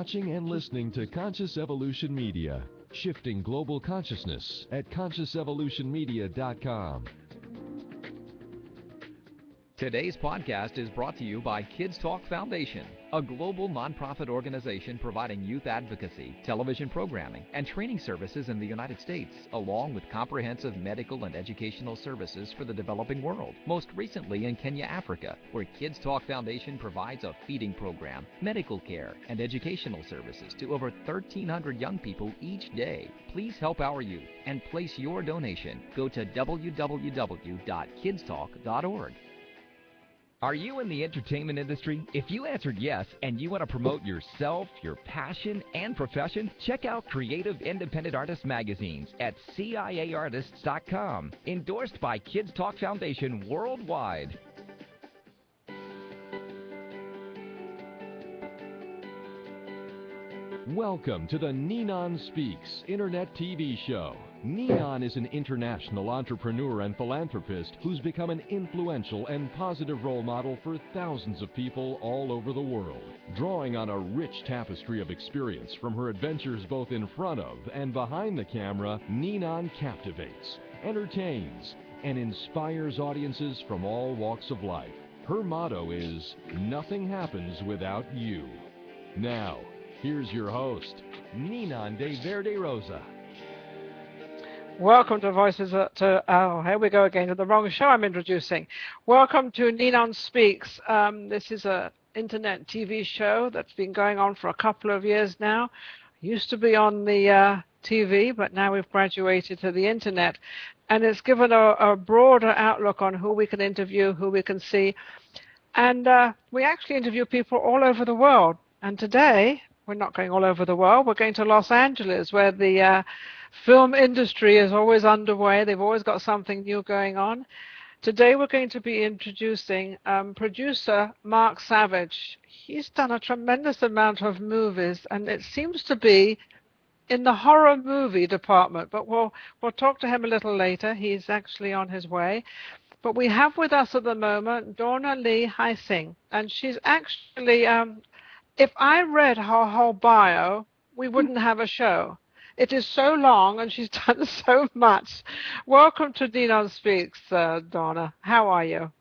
watching and listening to Conscious Evolution Media, shifting global consciousness at consciousevolutionmedia.com. Today's podcast is brought to you by Kids Talk Foundation, a global nonprofit organization providing youth advocacy, television programming, and training services in the United States, along with comprehensive medical and educational services for the developing world, most recently in Kenya, Africa, where Kids Talk Foundation provides a feeding program, medical care, and educational services to over 1,300 young people each day. Please help our youth and place your donation. Go to www.kidstalk.org. Are you in the entertainment industry? If you answered yes and you want to promote yourself, your passion, and profession, check out Creative Independent Artist magazines at CIAartists.com. Endorsed by Kids Talk Foundation worldwide. Welcome to the Ninon Speaks Internet TV show. Ninon is an international entrepreneur and philanthropist who's become an influential and positive role model for thousands of people all over the world. Drawing on a rich tapestry of experience from her adventures both in front of and behind the camera, Ninon captivates, entertains, and inspires audiences from all walks of life. Her motto is, "Nothing happens without you." Now, here's your host, Ninon de Verde Rosa. Welcome to Voices here we go again to the wrong show I'm introducing. Welcome to Ninon Speaks. This is an internet TV show that's been going on for a couple of years now. Used to be on the TV, but now we've graduated to the internet. And it's given a broader outlook on who we can interview, who we can see. And we actually interview people all over the world. And today, we're not going all over the world. We're going to Los Angeles, where the film industry is always underway. They've always got something new going on. Today we're going to be introducing producer Mark Savage. He's done a tremendous amount of movies, and it seems to be in the horror movie department, but we'll talk to him a little later. He's actually on his way. But we have with us at the moment Donna Lee Heising, and she's actually, if I read her whole bio, we wouldn't have a show. It is so long, and she's done so much. Welcome to Ninon Speaks, Donna. How are you?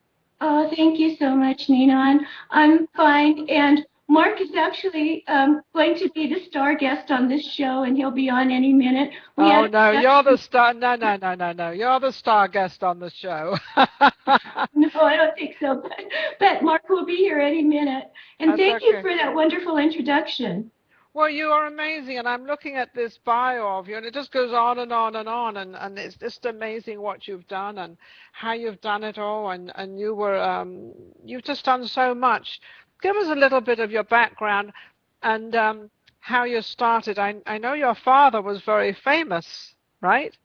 Oh, thank you so much, Ninon. I'm fine, and Mark is actually going to be the star guest on this show, and he'll be on any minute. You're the star. No. You're the star guest on the show. No, I don't think so, but Mark will be here any minute. And thank you for that wonderful introduction. Well, you are amazing, and I'm looking at this bio of you, and it just goes on and on and on, and it's just amazing what you've done and how you've done it all, and you've just done so much. Give us a little bit of your background and how you started. I know your father was very famous, right?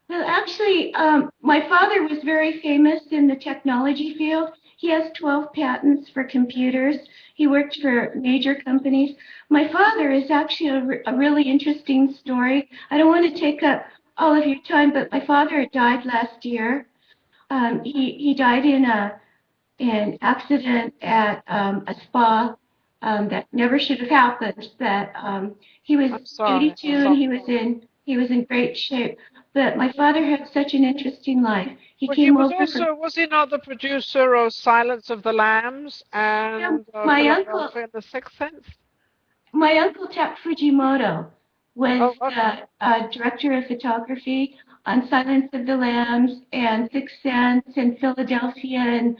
Well, actually, my father was very famous in the technology field. He has 12 patents for computers. He worked for major companies. My father is actually a really interesting story. I don't want to take up all of your time, but my father died last year. He died in an accident at a spa that never should have happened. That he was 82 and he was in great shape. But my father had such an interesting life. Was he not the producer of Silence of the Lambs and my uncle in The Sixth Sense? My uncle Tak Fujimoto was director of photography on Silence of the Lambs and Sixth Sense and Philadelphia and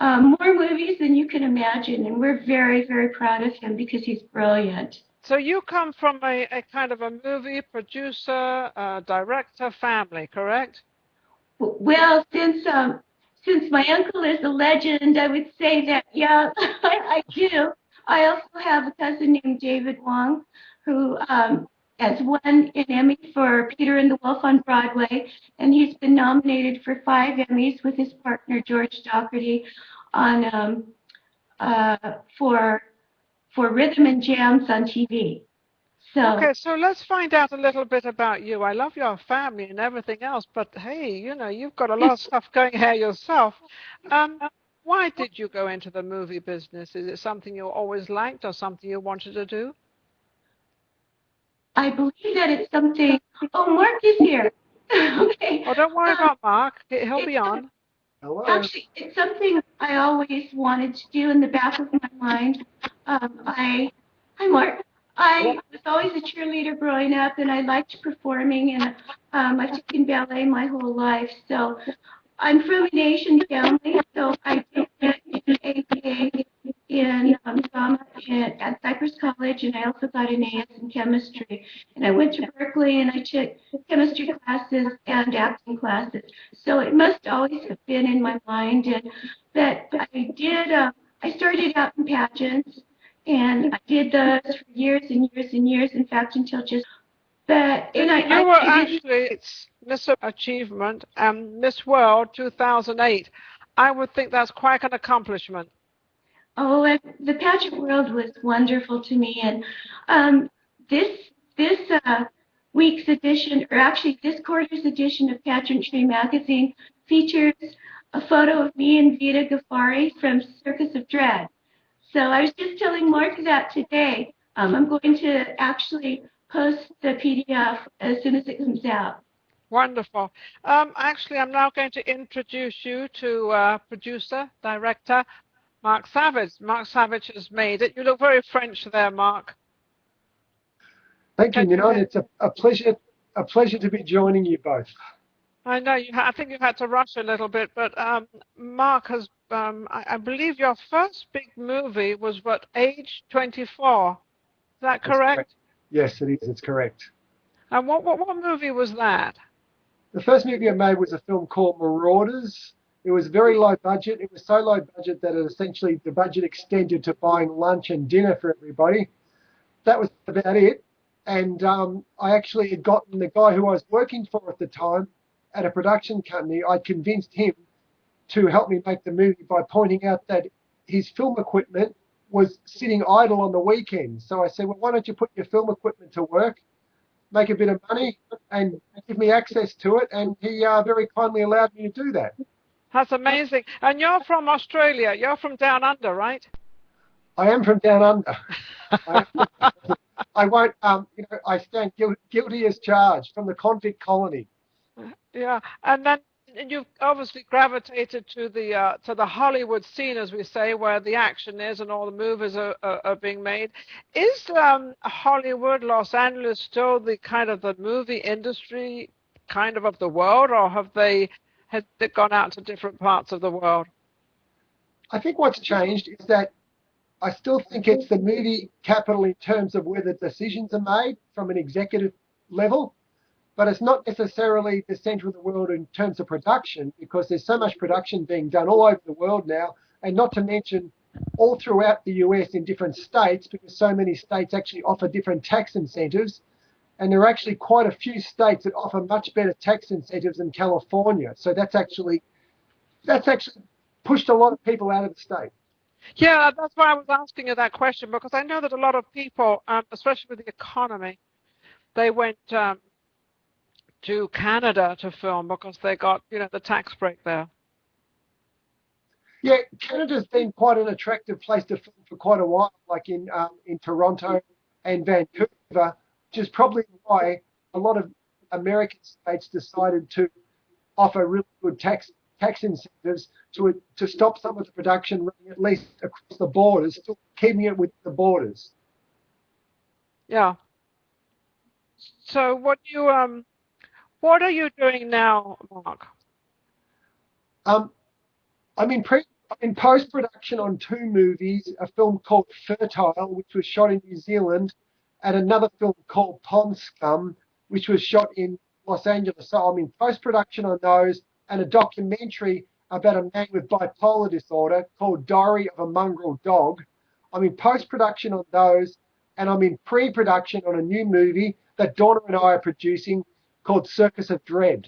more movies than you can imagine. And we're very, very proud of him because he's brilliant. So you come from a kind of a movie producer, director family, correct? Well, since my uncle is a legend, I would say that, yeah, I do. I also have a cousin named David Wong, who has won an Emmy for Peter and the Wolf on Broadway, and he's been nominated for 5 Emmys with his partner George Doherty on for rhythm and jams on TV. Okay, so let's find out a little bit about you. I love your family and everything else, but hey, you've got a lot of stuff going here yourself. Why did you go into the movie business? Is it something you always liked or something you wanted to do? I believe that it's something. Oh, Mark is here. Okay. Oh, don't worry about Mark. He'll be It's on. Hello. actually it's something I always wanted to do in the back of my mind. Hi Mark. I was always a cheerleader growing up, and I liked performing, and I've taken ballet my whole life. So I'm from an Asian family, so I did get AA in drama at Cypress College, and I also got an AS in chemistry. And I went to Berkeley, and I took chemistry classes and acting classes. So it must always have been in my mind. And that I did. I started out in pageants, and I did those for years and years and years. In fact, until just. But and You were I did. actually Miss Achievement and Miss World 2008. I would think that's quite an accomplishment. Oh, and the pageant world was wonderful to me, and um, this week's edition, or actually this quarter's edition of Pageantry Magazine, features a photo of me and Vita Ghaffari from Circus of Dread. So I was just telling Mark that today. I'm going to actually post the PDF as soon as it comes out. Wonderful. Actually, I'm now going to introduce you to producer, director, Mark Savage. Mark Savage has made it. You look very French there, Mark. Thank you, Ninon. It's a pleasure to be joining you both. I know I think you had to rush a little bit, but Mark has. I believe your first big movie was what, age 24? Is that correct? Yes, it is. It's correct. And what movie was that? The first movie I made was a film called Marauders. It was very low budget. It was so low budget that essentially the budget extended to buying lunch and dinner for everybody. That was about it. And I actually had gotten the guy who I was working for at the time at a production company. I convinced him to help me make the movie by pointing out that his film equipment was sitting idle on the weekends. So I said, well, why don't you put your film equipment to work, make a bit of money, and give me access to it? And he very kindly allowed me to do that. That's amazing. And you're from Australia. You're from down under, right? I am from down under. I won't, I stand guilty as charged, from the convict colony. Yeah, and then you've obviously gravitated to the Hollywood scene, as we say, where the action is and all the movies are being made. Is Hollywood, Los Angeles, still the kind of the movie industry kind of the world, or have they gone out to different parts of the world? I think what's changed is that I still think it's the movie capital in terms of where the decisions are made from an executive level, but it's not necessarily the center of the world in terms of production, because there's so much production being done all over the world now, and not to mention all throughout the US in different states, because so many states actually offer different tax incentives. And there are actually quite a few states that offer much better tax incentives than California. So that's actually pushed a lot of people out of the state. Yeah, that's why I was asking you that question, because I know that a lot of people, especially with the economy, they went to Canada to film because they got, the tax break there. Yeah, Canada's been quite an attractive place to film for quite a while, like in Toronto and Vancouver, which is probably why a lot of American states decided to offer really good tax incentives to stop some of the production running at least across the borders, still keeping it with the borders. Yeah. So what are you doing now, Mark? I'm in post-production on 2 movies, a film called Fertile, which was shot in New Zealand, and another film called Pond Scum, which was shot in Los Angeles. So I'm in post-production on those, and a documentary about a man with bipolar disorder called Diary of a Mongrel Dog. I'm in post-production on those, and I'm in pre-production on a new movie that Donna and I are producing called Circus of Dread.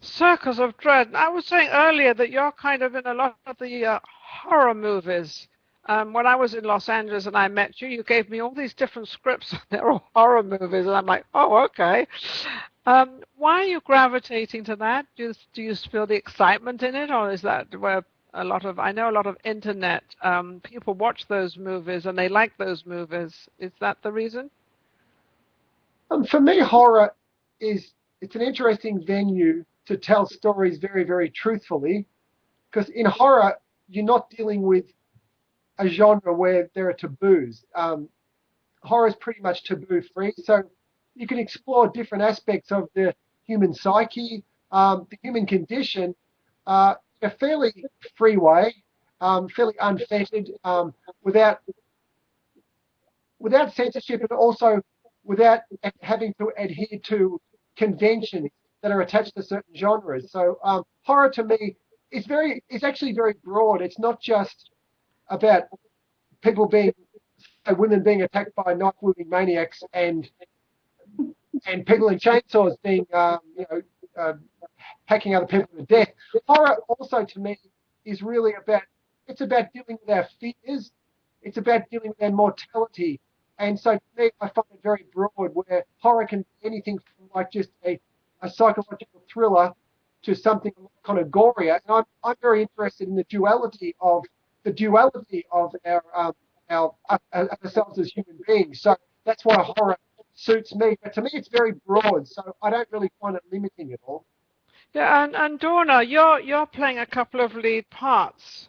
Circus of Dread. I was saying earlier that you're kind of in a lot of the horror movies. When I was in Los Angeles and I met you, you gave me all these different scripts. They're all horror movies, and I'm like, oh, okay. Why are you gravitating to that? Do you feel the excitement in it, or is that where I know a lot of internet people watch those movies and they like those movies? Is that the reason? For me, horror it's an interesting venue to tell stories very, very truthfully, because in horror, you're not dealing with a genre where there are taboos. Horror is pretty much taboo free, so you can explore different aspects of the human psyche, the human condition, in a fairly free way, fairly unfettered, without censorship, but also without having to adhere to conventions that are attached to certain genres. So horror to me it's actually very broad. It's not just about people being women being attacked by knife wielding maniacs and people in chainsaws being hacking other people to death. Horror also to me is really about dealing with our fears. It's about dealing with our mortality. And so to me, I find it very broad, where horror can be anything from like just a psychological thriller to something kind of gorier. And I'm very interested in the duality of our ourselves as human beings. So that's why horror suits me. But to me, it's very broad, so I don't really find it limiting at all. Yeah, and Donna, you're playing a couple of lead parts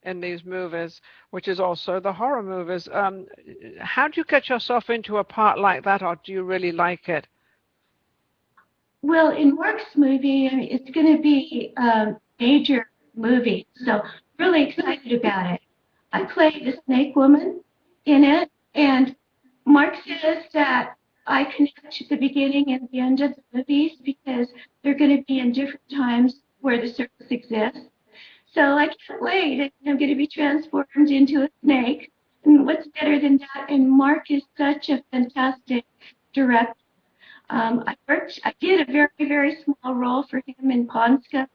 in these movies, which is also the horror movies. How do you get yourself into a part like that, or do you really like it? Well, in Mark's movie, it's going to be a major movie, so really excited about it. I play the Snake Woman in it, and Mark says that I connect to the beginning and the end of the movies because they're going to be in different times where the service exists. So I can't wait. I'm going to be transformed into a snake. And what's better than that? And Mark is such a fantastic director. I did a very, very small role for him in Pawn Scum.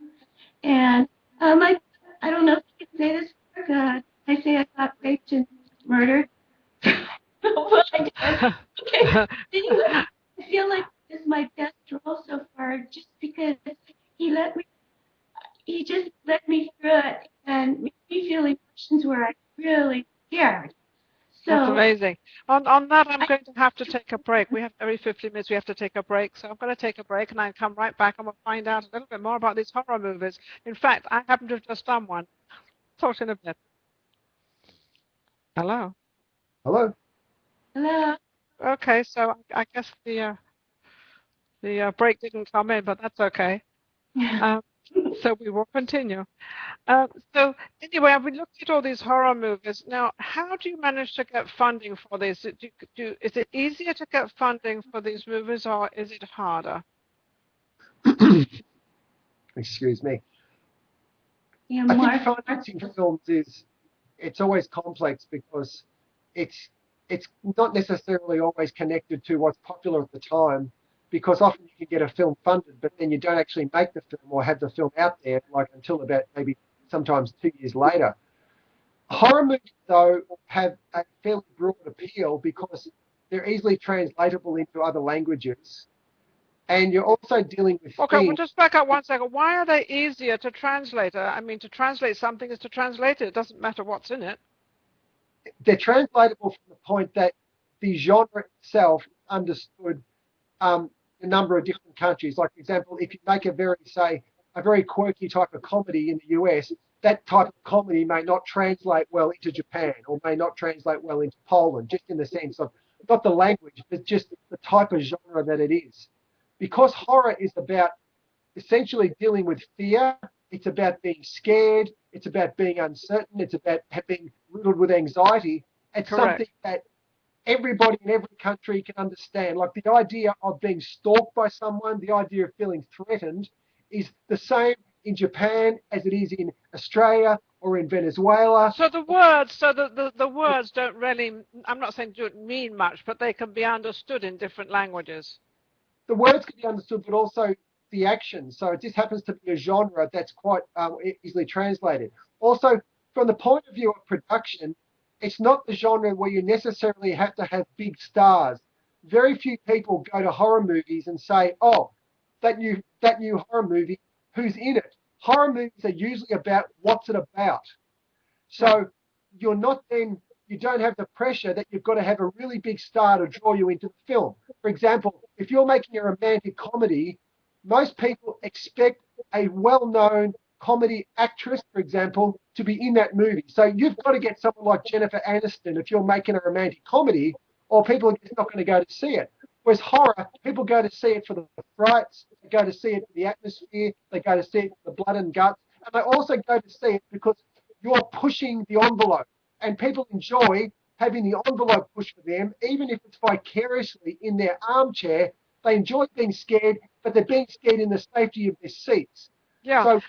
And I don't know if you can say this, Mark. I say I got raped and murdered. Well, I did. Okay. Anyway, I feel like this is my best role so far just because he let me he just let me through it and made me feel emotions where I really cared. That's So amazing. On that, I'm going to have to take a break. We have every 15 minutes we have to take a break, so I'm going to take a break and I'll come right back and we'll find out a little bit more about these horror movies. In fact, I happen to have just done one. Talk to you in a bit. Hello. Hello. hello. Okay, so I guess the break didn't come in, but that's okay. So we will continue. So anyway, I've been looking at all these horror movies. Now, how do you manage to get funding for these? Is it easier to get funding for these movies, or is it harder? Excuse me. Yeah, I Mark. think financing films it's always complex because it's not necessarily always connected to what's popular at the time, because often you can get a film funded, but then you don't actually make the film or have the film out there like until about maybe sometimes 2 years later. Horror movies, though, have a fairly broad appeal because they're easily translatable into other languages. And you're also dealing with Okay, themes. well, just back up 1 second. Why are they easier to translate? I mean, to translate something is to translate it. It doesn't matter what's in it. They're translatable from the point that the genre itself is understood a number of different countries. Like, for example, if you make a very quirky type of comedy in the US, that type of comedy may not translate well into Japan or may not translate well into Poland, just in the sense of not the language, but just the type of genre that it is. Because horror is about essentially dealing with fear, it's about being scared, it's about being uncertain, it's about being riddled with anxiety. It's Correct. something that everybody in every country can understand. Like the idea of being stalked by someone, the idea of feeling threatened is the same in Japan as it is in Australia or in Venezuela. So the words, the words don't really, I'm not saying don't mean much, but they can be understood in different languages. The words can be understood, but also the action. So it just happens to be a genre that's quite easily translated. Also, from the point of view of production, it's not the genre where you necessarily have to have big stars. Very few people go to horror movies and say, "Oh, that new horror movie, who's in it?" Horror movies are usually about what's it about. So you're not you don't have the pressure that you've got to have a really big star to draw you into the film. For example, if you're making a romantic comedy, most people expect a well-known comedy actress, for example, to be in that movie. So you've got to get someone like Jennifer Aniston if you're making a romantic comedy, or people are just not going to go to see it. Whereas horror, people go to see it for the frights, they go to see it for the atmosphere, they go to see it for the blood and guts, and they also go to see it because you're pushing the envelope. And people enjoy having the envelope pushed for them, even if it's vicariously in their armchair. They enjoy being scared, but they're being scared in the safety of their seats. Yeah, So,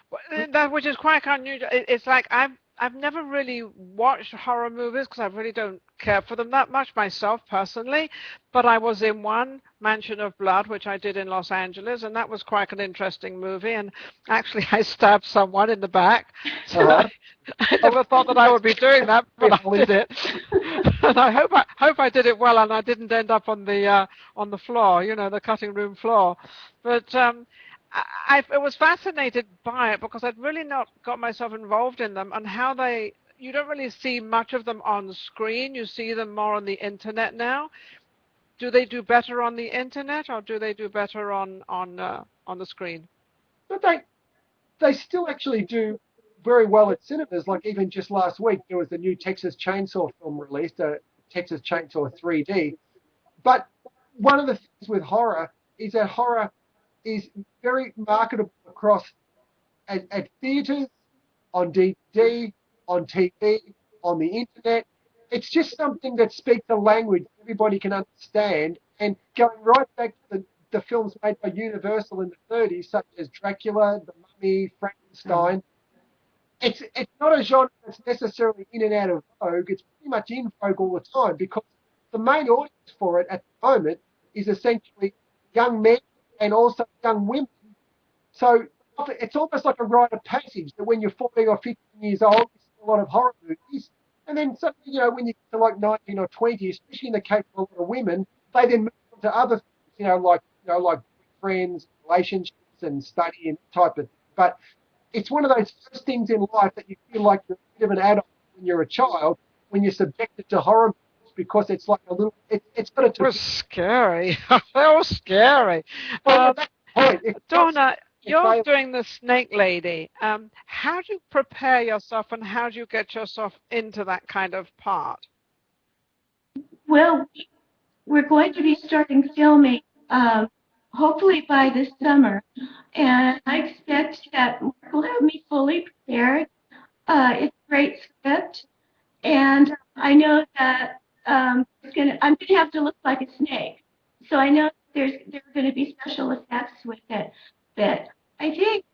that which is quite unusual. It's like I've never really watched horror movies because I really don't care for them that much myself personally. But I was in one, Mansion of Blood, which I did in Los Angeles, and that was quite an interesting movie. And actually, I stabbed someone in the back. So I never thought that I would be doing that, but I did it. And I hope I did it well, and I didn't end up on the floor, the cutting room floor. But I was fascinated by it because I'd really not got myself involved in them, and how you don't really see much of them on screen. You see them more on the internet now. Do they do better on the internet, or do they do better on the screen? But they still actually do very well at cinemas. Like even just last week, there was the new Texas Chainsaw film released, Texas Chainsaw 3D. But one of the things with horror is that horror is very marketable across at theatres, on DVD, on TV, on the internet. It's just something that speaks a language everybody can understand. And going right back to the films made by Universal in the 30s, such as Dracula, The Mummy, Frankenstein, it's not a genre that's necessarily in and out of vogue. It's pretty much in vogue all the time because the main audience for it at the moment is essentially young men and also young women. So it's almost like a rite of passage that when you're 14 or 15 years old, you see a lot of horror movies. And then suddenly, when you get to like 19 or 20, especially in the case of a lot of women, they then move on to other things, like friends, relationships and study and type of thing. But it's one of those first things in life that you feel like you're a bit of an adult when you're a child, when you're subjected to horror movies, because it's like a little, it's got a... It was scary. They were scary. Donna, you're doing the Snake Lady. How do you prepare yourself, and how do you get yourself into that kind of part? Well, we're going to be starting filming hopefully by this summer, and I expect that Mark will have me fully prepared. It's a great script, and I know that I'm going to have to look like a snake, so I know there are going to be special effects with it. But I think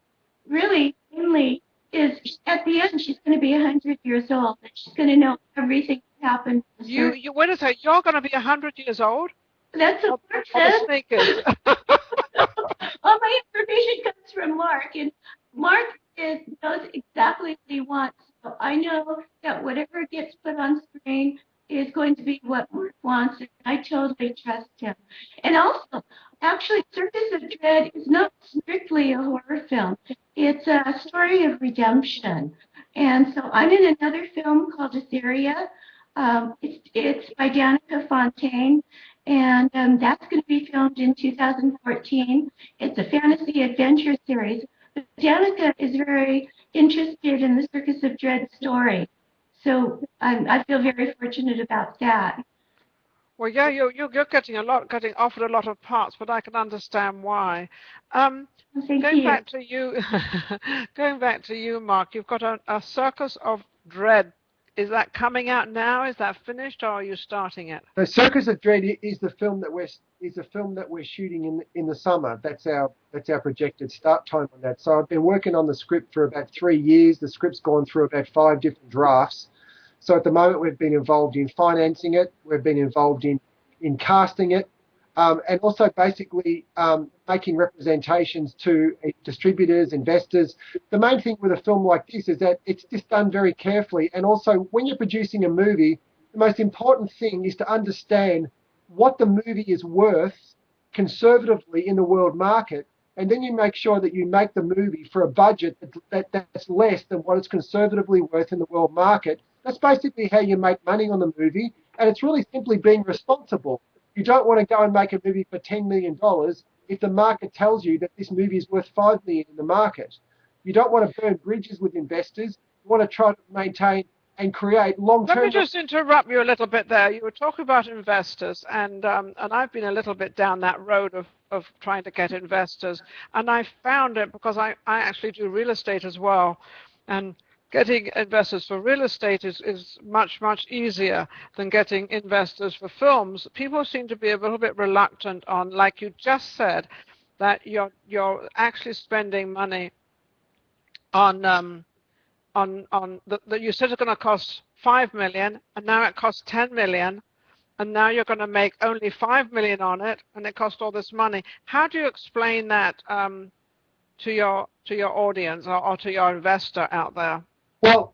really mainly is at the end she's going to be 100 years old, and she's going to know everything that happened. You wait a second. You're going to be 100 years old? That's what Mark says. The snake is. All my information comes from Mark, and Mark knows exactly what he wants. So I know that whatever gets put on screen is going to be what Mark wants, and I totally trust him. And also, actually, Circus of Dread is not strictly a horror film. It's a story of redemption. And so I'm in another film called Etheria. It's by Danica Fontaine, and that's going to be filmed in 2014. It's a fantasy adventure series. But Danica is very interested in the Circus of Dread story. So I feel very fortunate about that. Well, yeah, you're getting offered a lot of parts, but I can understand why. Going back to you, Mark, you've got a Circus of Dread. Is that coming out now? Is that finished, or are you starting it? The Circus of Dread is the film that we're shooting in the summer. That's our projected start time on that. So I've been working on the script for about 3 years. The script's gone through about 5 different drafts. So at the moment we've been involved in financing it. We've been involved in casting it, and also basically making representations to distributors, investors. The main thing with a film like this is that it's just done very carefully. And also when you're producing a movie, the most important thing is to understand what the movie is worth conservatively in the world market, and then you make sure that you make the movie for a budget that's less than what it's conservatively worth in the world market. That's basically how you make money on the movie, and it's really simply being responsible. You don't want to go and make a movie for $10 million if the market tells you that this movie is worth $5 million in the market. You don't want to burn bridges with investors. You want to try to maintain and create long-term... Let me just interrupt you a little bit there. You were talking about investors, and I've been a little bit down that road of trying to get investors, and I found it because I actually do real estate as well, and getting investors for real estate is much, much easier than getting investors for films. People seem to be a little bit reluctant on, like you just said, that you're actually spending money on that you said it's going to cost $5 million, and now it costs $10 million, and now you're going to make only $5 million on it, and it cost all this money. How do you explain that to your audience or to your investor out there? Well,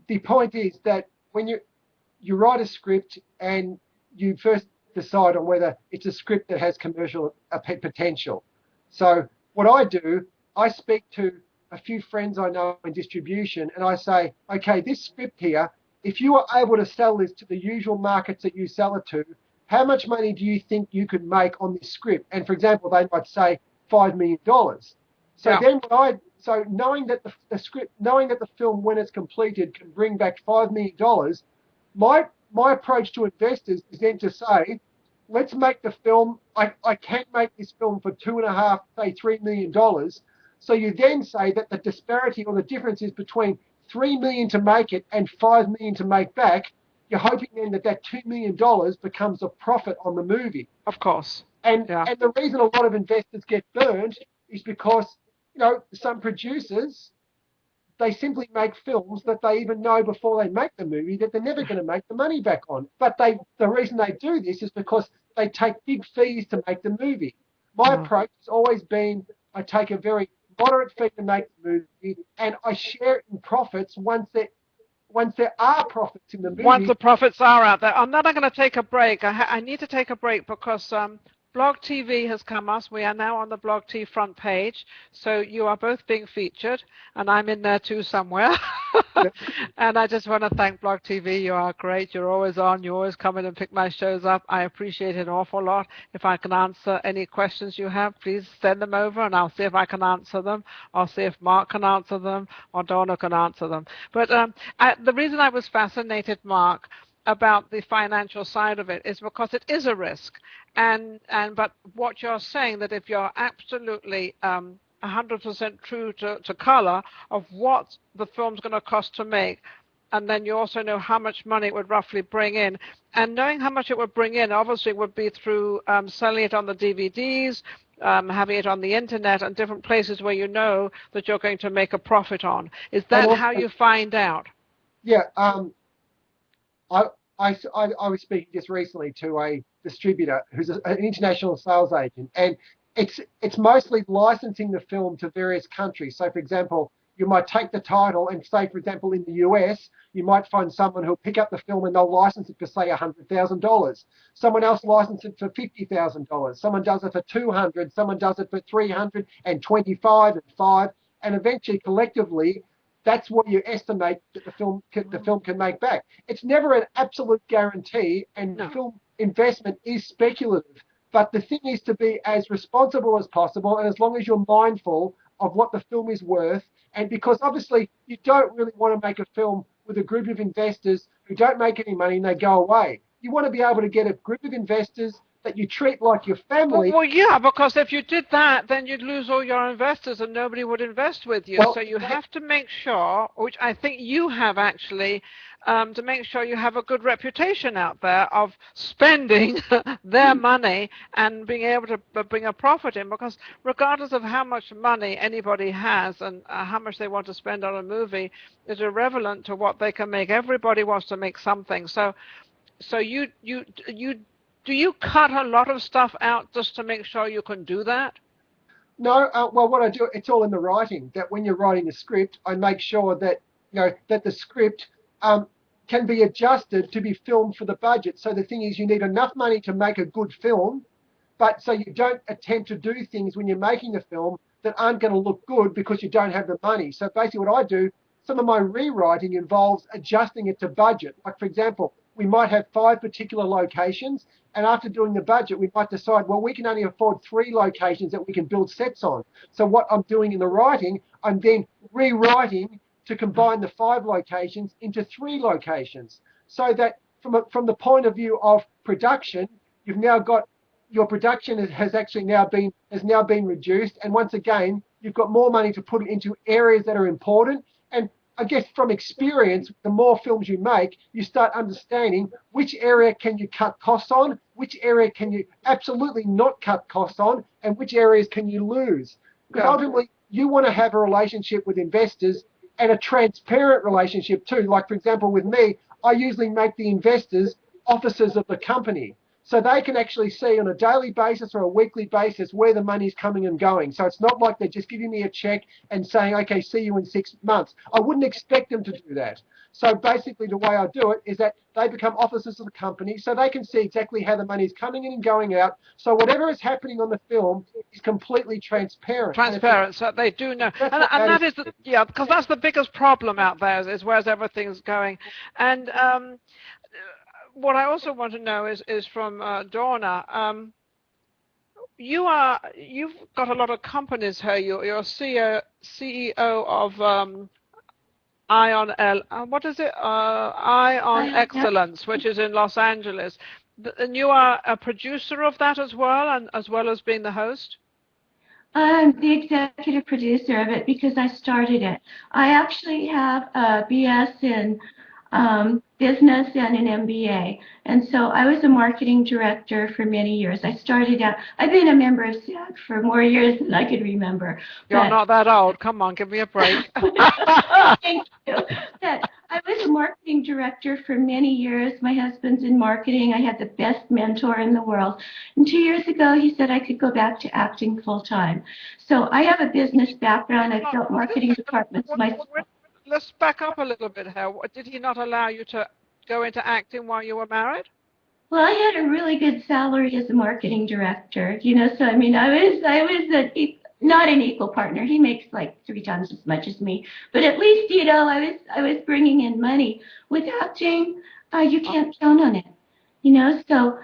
the point is that when you write a script and you first decide on whether it's a script that has commercial potential. So what I do, I speak to a few friends I know in distribution, and I say, okay, this script here, if you were able to sell this to the usual markets that you sell it to, how much money do you think you could make on this script? And for example, they might say $5 million. So yeah. then so knowing that the script, knowing that the film, when it's completed, can bring back $5 million, my approach to investors is then to say, let's make the film, I can make this film for $2.5, say $3 million. So you then say that the disparity or the difference is between $3 million to make it and $5 million to make back. You're hoping then that $2 million becomes a profit on the movie. Of course. And the reason a lot of investors get burned is because, some producers, they simply make films that they even know before they make the movie that they're never going to make the money back on. But the reason they do this is because they take big fees to make the movie. My approach has always been, I take a very moderate fee to make the movie, and I share it in profits once there are profits in the movie. Once the profits are out there. I'm not going to take a break. I need to take a break because Blog TV has come us. We are now on the Blog T front page. So you are both being featured, and I'm in there too somewhere. And I just want to thank Blog TV. You are great. You're always on. You always come in and pick my shows up. I appreciate it an awful lot. If I can answer any questions you have, please send them over, and I'll see if I can answer them. I'll see if Mark can answer them or Donna can answer them. But the reason I was fascinated, Mark, about the financial side of it is because it is a risk. But what you're saying, that if you're absolutely 100% true to color of what the film's going to cost to make, and then you also know how much money it would roughly bring in, and knowing how much it would bring in obviously would be through selling it on the DVDs, having it on the internet and different places where you know that you're going to make a profit on. Is that how you find out? Yeah. I was speaking just recently to a distributor who's an international sales agent, and it's mostly licensing the film to various countries. So, for example, you might take the title and say, for example, in the US, you might find someone who'll pick up the film and they'll license it for, say, $100,000. Someone else licenses it for $50,000. Someone does it for $200,000. Someone does it for $325,000 and $5,000, and eventually, collectively, that's what you estimate that the film can make back. It's never an absolute guarantee, and film investment is speculative. But the thing is to be as responsible as possible, and as long as you're mindful of what the film is worth, and because obviously you don't really want to make a film with a group of investors who don't make any money and they go away. You want to be able to get a group of investors that you treat like your family. Well, yeah, because if you did that, then you'd lose all your investors and nobody would invest with you. So you have to make sure, which I think you have actually, to make sure you have a good reputation out there of spending their money and being able to bring a profit in, because regardless of how much money anybody has and how much they want to spend on a movie is irrelevant to what they can make. Everybody wants to make something. So do you cut a lot of stuff out just to make sure you can do that? No, well, what I do, it's all in the writing. That when you're writing the script, I make sure that that the script can be adjusted to be filmed for the budget. So the thing is, you need enough money to make a good film, but so you don't attempt to do things when you're making the film that aren't going to look good because you don't have the money. So basically what I do, some of my rewriting involves adjusting it to budget. Like, for example, we might have 5 particular locations, and after doing the budget, we might decide, well, we can only afford 3 locations that we can build sets on. So what I'm doing in the writing, I'm then rewriting to combine the 5 locations into 3 locations, so that from the point of view of production, you've now got your production has now been reduced, and once again, you've got more money to put into areas that are important. And I guess from experience, the more films you make, you start understanding which area can you cut costs on, which area can you absolutely not cut costs on, and which areas can you lose. Because ultimately, you want to have a relationship with investors and a transparent relationship too. Like, for example, with me, I usually make the investors officers of the company, so they can actually see on a daily basis or a weekly basis where the money's coming and going. So it's not like they're just giving me a check and saying, okay, see you in 6 months. I wouldn't expect them to do that. So basically the way I do it is that they become officers of the company, so they can see exactly how the money's coming in and going out. So whatever is happening on the film is completely transparent. Transparent, so they do know. And that is, because that's the biggest problem out there is where's everything's going. And what I also want to know is from Dawna. You've got a lot of companies here. You're CEO of Ion Excellence, which is in Los Angeles. And you are a producer of that as well, and as well as being the host? I'm the executive producer of it because I started it. I actually have a BS in business and an MBA. And so I was a marketing director for many years. I started out, I've been a member of SAG for more years than I could remember. You're not that old. Come on, give me a break. Thank you. But I was a marketing director for many years. My husband's in marketing. I had the best mentor in the world. And 2 years ago, he said I could go back to acting full time. So I have a business background. I've built marketing departments myself. Let's back up a little bit here. Did he not allow you to go into acting while you were married? Well, I had a really good salary as a marketing director, so I mean, I was not an equal partner. He makes like 3 times as much as me, but at least, I was bringing in money. With acting, you can't count on it, so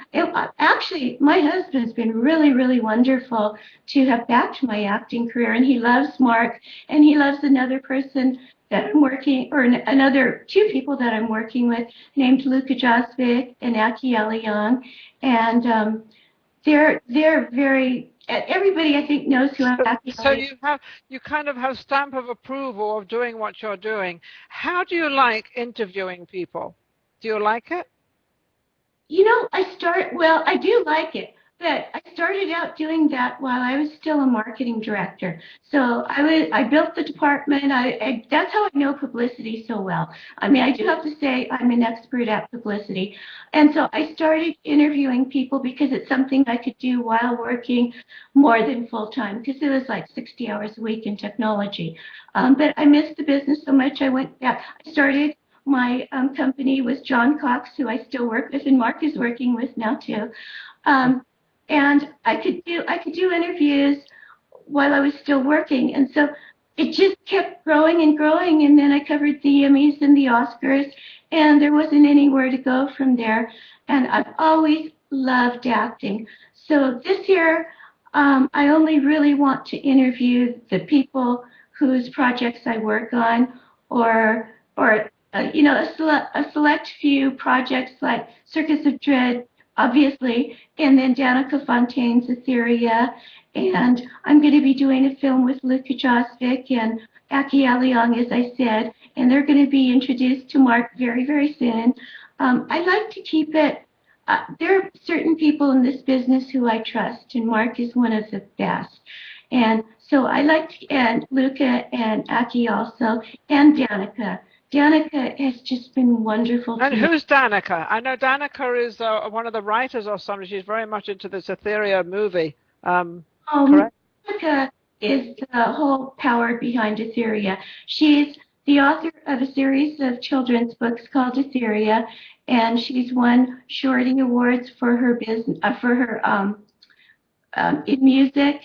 actually, my husband's been really, really wonderful to have backed my acting career, and he loves Mark, and he loves another person that I'm working, or another 2 people that I'm working with, named Luka Josvik and Aki Young, and they're very. Everybody, I think, knows who Aki. So you kind of have stamp of approval of doing what you're doing. How do you like interviewing people? Do you like it? I do like it, but I started out doing that while I was still a marketing director. So I built the department. That's how I know publicity so well. I mean, I do have to say I'm an expert at publicity. And so I started interviewing people because it's something I could do while working more than full time, because it was like 60 hours a week in technology. But I missed the business so much, I went back. I started my company with John Cox, who I still work with, and Mark is working with now too. And I could do interviews while I was still working, and so it just kept growing and growing. And then I covered the Emmys and the Oscars, and there wasn't anywhere to go from there. And I've always loved acting. So this year, I only really want to interview the people whose projects I work on, or a select few projects like Circus of Dread, obviously, and then Danica Fontaine's Etheria. And I'm going to be doing a film with Luka Josvik and Aki Young, as I said, and they're going to be introduced to Mark very, very soon. I like to keep it. There are certain people in this business who I trust, and Mark is one of the best. And so I like to, and Luka and Aki also, and Danica. Danica has just been wonderful. And who's Danica? I know Danica is one of the writers or something. She's very much into this Etheria movie. Correct? Danica is the whole power behind Etheria. She's the author of a series of children's books called Etheria, and she's won Shorty Awards for her business, in music,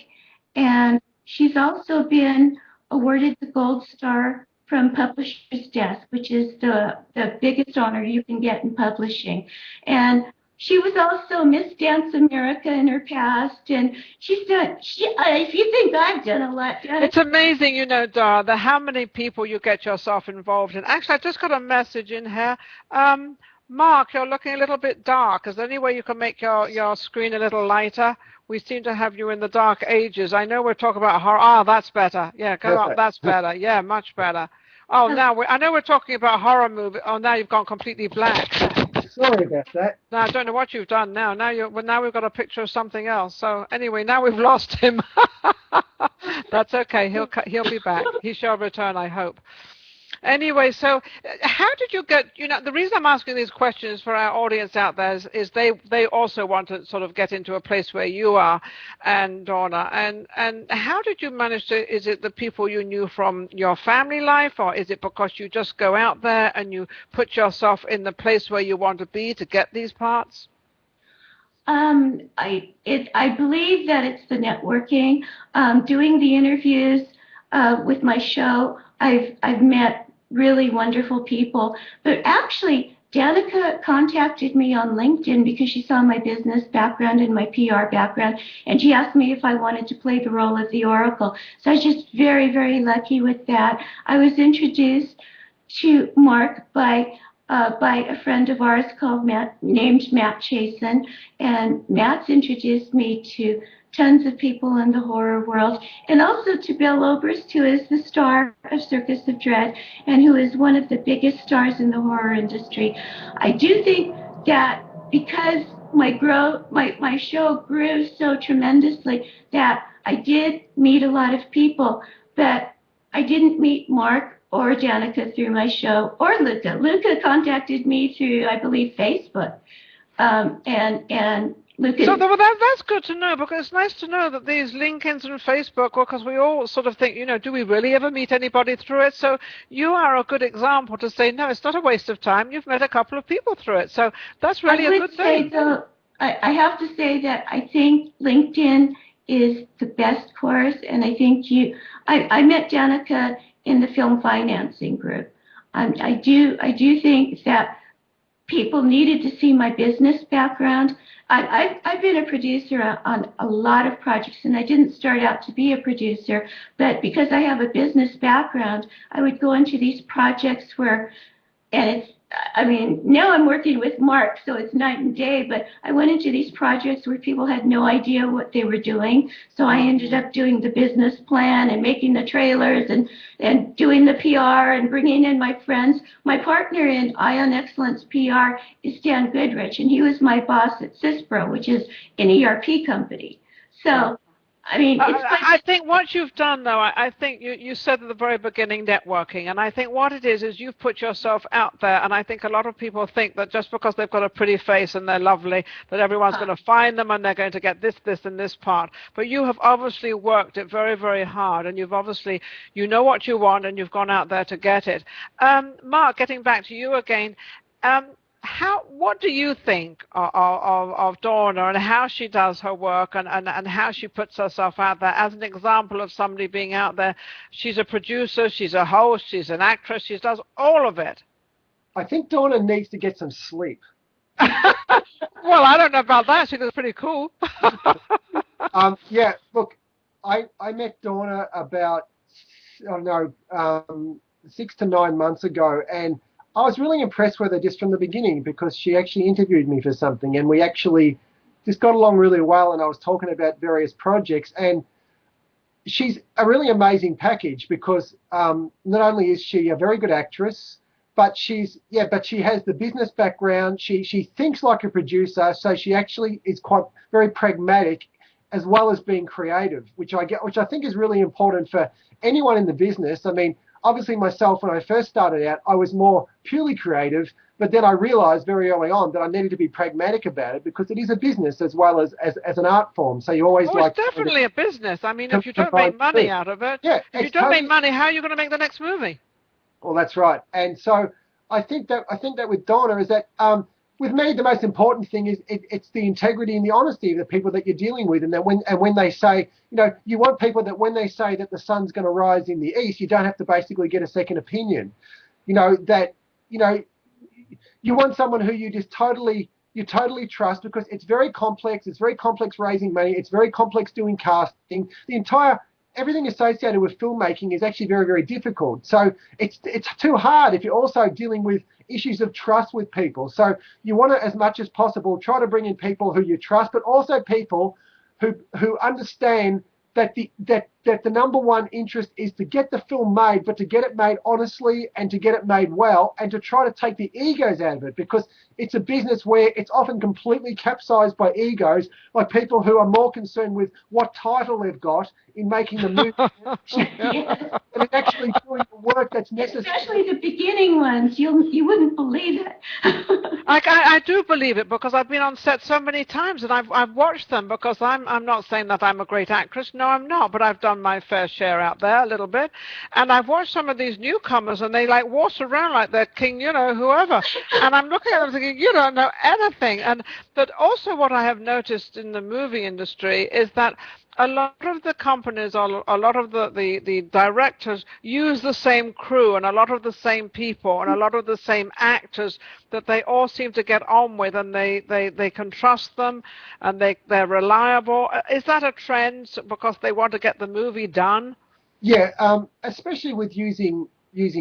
and she's also been awarded the Gold Star from Publisher's Desk, which is the biggest honor you can get in publishing. And she was also Miss Dance America in her past, and she's done. If you think I've done a lot, it's amazing, you know, Dara, that how many people you get yourself involved in. Actually, I just got a message in here. Mark, you're looking a little bit dark. Is there any way you can make your screen a little lighter? We seem to have you in the dark ages. I know we're talking about horror. Ah, that's better. Yeah, come on, that's better. Yeah, much better. Oh, now I know we're talking about horror movie. Oh, now you've gone completely black. Sorry about that. No, I don't know what you've done now. Now we've got a picture of something else. So anyway, now we've lost him. That's okay. He'll be back. He shall return, I hope. Anyway, so how did you get, you know, the reason I'm asking these questions for our audience out there is they also want to sort of get into a place where you are, and Donna, and how did you manage to, is it the people you knew from your family life, or is it because you just go out there and you put yourself in the place where you want to be to get these parts? I believe that it's the networking, doing the interviews with my show. I've met really wonderful people, but actually Danica contacted me on LinkedIn because she saw my business background and my PR background, and she asked me if I wanted to play the role of the Oracle. So I was just very, very lucky with that. I was introduced to Mark by a friend of ours named Matt Chasen, and Matt's introduced me to tons of people in the horror world, and also to Bill Oberst, who is the star of Circus of Dread and who is one of the biggest stars in the horror industry. I do think that because my show grew so tremendously, that I did meet a lot of people, but I didn't meet Mark or Danica through my show, or Luca. Luca contacted me through, I believe, Facebook, and Luca. So that's good to know, because it's nice to know that these LinkedIn and Facebook, because we all sort of think, you know, do we really ever meet anybody through it? So you are a good example to say, no, it's not a waste of time. You've met a couple of people through it. So that's really a good thing. Though, I have to say that I think LinkedIn is the best course, and I think I met Danica in the film financing group. I do think that people needed to see my business background. I've been a producer on a lot of projects, and I didn't start out to be a producer, but because I have a business background, I would go into these projects now I'm working with Mark, so it's night and day, but I went into these projects where people had no idea what they were doing, so I ended up doing the business plan and making the trailers and doing the PR and bringing in my friends. My partner in Ion Excellence PR is Stan Goodrich, and he was my boss at CISPRO, which is an ERP company. So I mean, I think what you've done, though, I think you said at the very beginning networking, and I think what it is you've put yourself out there, and I think a lot of people think that just because they've got a pretty face and they're lovely, that everyone's going to find them and they're going to get this, and this part. But you have obviously worked it very, very hard, and you've obviously, you know what you want, and you've gone out there to get it. Mark, getting back to you again, what do you think of Donna and how she does her work and how she puts herself out there as an example of somebody being out there? She's a producer, she's a host, she's an actress, she does all of it. I think Donna needs to get some sleep. Well, I don't know about that. She looks pretty cool. Yeah, look, I met Donna about, 6 to 9 months ago, and I was really impressed with her just from the beginning, because she actually interviewed me for something, and we actually just got along really well, and I was talking about various projects, and she's a really amazing package, because not only is she a very good actress, but she has the business background. She thinks like a producer, so she actually is quite very pragmatic, as well as being creative, which I think is really important for anyone in the business. I mean, obviously myself, when I first started out, I was more purely creative, but then I realized very early on that I needed to be pragmatic about it, because it is a business as well as an art form. So you always it's definitely a business. I mean, if you don't make money out of it, if you don't make money, how are you going to make the next movie? Well, that's right. And so I think that with Donna is that, with me, the most important thing is it's the integrity and the honesty of the people that you're dealing with. And that when they say, you want people that when they say that the sun's going to rise in the east, you don't have to basically get a second opinion. You want someone who you totally trust, because it's very complex. It's very complex raising money. It's very complex doing casting. Everything associated with filmmaking is actually very, very difficult. So it's too hard if you're also dealing with issues of trust with people. So you want to, as much as possible, try to bring in people who you trust, but also people who understand that the number one interest is to get the film made, but to get it made honestly and to get it made well, and to try to take the egos out of it, because it's a business where it's often completely capsized by egos, like people who are more concerned with what title they've got in making the movie than actually doing the work that's necessary. Especially the beginning ones. You wouldn't believe it. I do believe it, because I've been on set so many times, and I've watched them, because I'm not saying that I'm a great actress. No, I'm not, but I've done my fair share out there a little bit, and I've watched some of these newcomers, and they like walk around like they're king, whoever, and I'm looking at them thinking, you don't know anything. But also what I have noticed in the movie industry is that a lot of the companies, or a lot of the directors use the same crew and a lot of the same people and a lot of the same actors that they all seem to get on with, and they can trust them, and they're reliable. Is that a trend because they want to get the movie done? Yeah, especially with using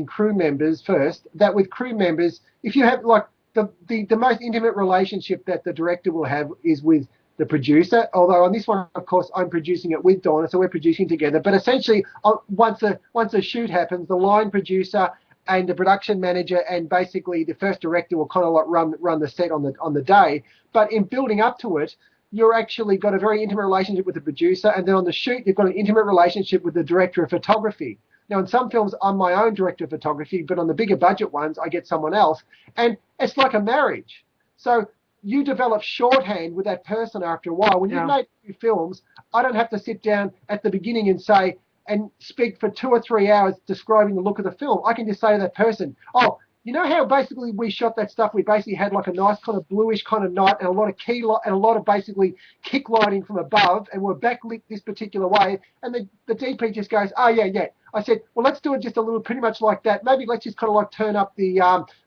crew members first. That with crew members, if you have like the most intimate relationship that the director will have is with the producer, although on this one, of course, I'm producing it with Donna, so we're producing together. But essentially, once a shoot happens, the line producer and the production manager and basically the first director will kind of like run the set on the day. But in building up to it, you're actually got a very intimate relationship with the producer, and then on the shoot, you've got an intimate relationship with the director of photography. Now, in some films, I'm my own director of photography, but on the bigger budget ones, I get someone else, and it's like a marriage. So you develop shorthand with that person after a while. When you've made 2 films, I don't have to sit down at the beginning and speak for 2 or 3 hours describing the look of the film. I can just say to that person, oh, you know how basically we shot that stuff? We basically had like a nice kind of bluish kind of night and a lot of key light and a lot of basically kick lighting from above, and we're backlit this particular way. And the DP just goes, oh, yeah. I said, well, let's do it just a little, pretty much like that. Maybe let's just kind of like turn up the,